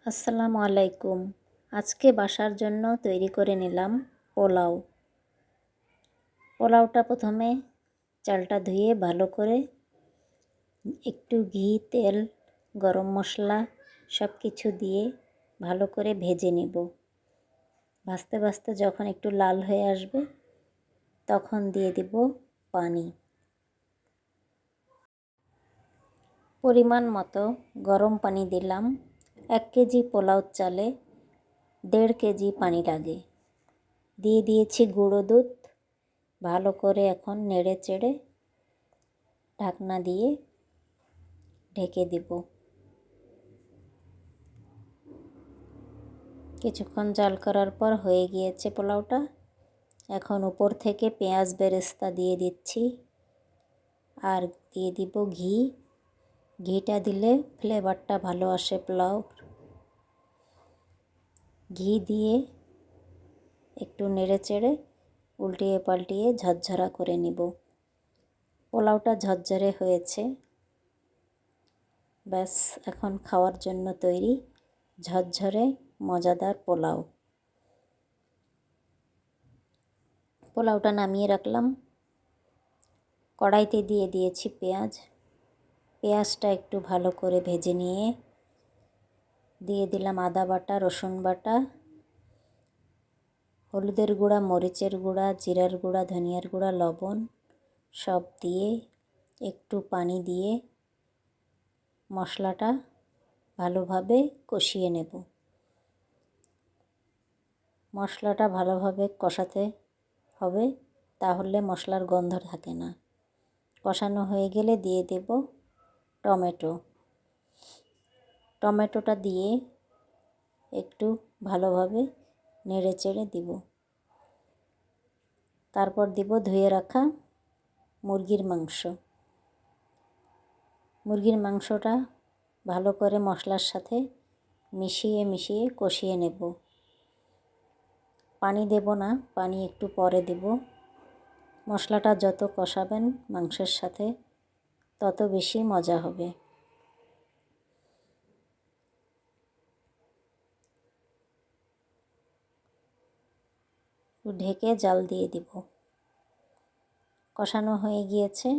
আসসালামু আলাইকুম। আজকে বাসার জন্য তৈরি করে নিলাম পোলাও। পোলাওটা প্রথমে চালটা ধুয়ে ভালো করে একটু ঘি, তেল, গরম মশলা সব কিছু দিয়ে ভালো করে ভেজে নেব। ভাজতে ভাজতে যখন একটু লাল হয়ে আসবে তখন দিয়ে দেব পানি। পরিমাণ মতো গরম পানি দিলাম। 1 কেজি পোলাও চালে 1.5 কেজি পানি লাগে। দিয়ে দিয়েছি গুঁড়ো দুধ। ভালো করে এখন নেড়ে চেড়ে ঢাকনা দিয়ে ঢেকে দেব। কিছুক্ষণ জাল করার পর হয়ে গিয়েছে পোলাওটা। এখন উপর থেকে পেঁয়াজ বেরেস্তা দিয়ে দিচ্ছি আর দিয়ে দিব ঘি। ঘিটা দিলে ফ্লেভারটা ভালো আসে পোলাও। ঘি দিয়ে একটু নেড়ে চেড়ে উল্টিয়ে পাল্টিয়ে ঝরঝরা করে নিব। পোলাওটা ঝরঝরে হয়েছে। ব্যাস এখন খাওয়ার জন্য তৈরি ঝরঝরে মজাদার পোলাও। পোলাওটা নামিয়ে রাখলাম। কড়াইতে দিয়ে দিয়েছি পেঁয়াজ। পেঁয়াজটা একটু ভালো করে ভেজে নিয়ে দিয়ে দিলাম আদা বাটা, রসুন বাটা, হলুদের গুঁড়া, মরিচের গুঁড়া, জিরার গুঁড়া, ধনিয়ার গুঁড়া, লবণ সব দিয়ে একটু পানি দিয়ে মশলাটা ভালোভাবে কষিয়ে নেব। মশলাটা ভালোভাবে কষাতে হবে, তাহলে মশলার গন্ধ থাকে না। কষানো হয়ে গেলে দিয়ে দেব টমেটো। টমেটোটা দিয়ে একটু ভালোভাবে নেড়ে চেড়ে দিব। তারপর দিব ধুয়ে রাখা মুরগির মাংস। মুরগির মাংসটা ভালো করে মশলার সাথে মিশিয়ে কষিয়ে নেব। পানি দেব না, পানি একটু পরে দেব। মশলাটা যত কষাবেন মাংসের সাথে তত বেশি মজা হবে। ঢেকে জাল দিয়ে দিব। কষানো হয়ে গিয়েছে।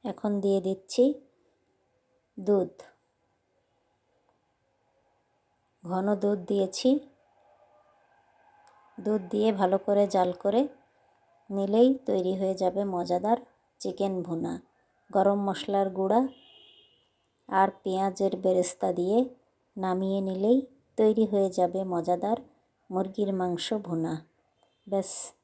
এখন দিয়ে দিচ্ছি দুধ। ঘন দুধ দিয়েছি। দুধ দিয়ে ভালো করে জাল করে নিলেই তৈরি হয়ে যাবে মজাদার চিকেন ভুনা। গরম মশলার গুঁড়া আর পেঁয়াজের বেরেস্তা দিয়ে নামিয়ে নিলেই তৈরি হয়ে যাবে মজাদার মুরগির মাংস ভুনা। ব্যাস।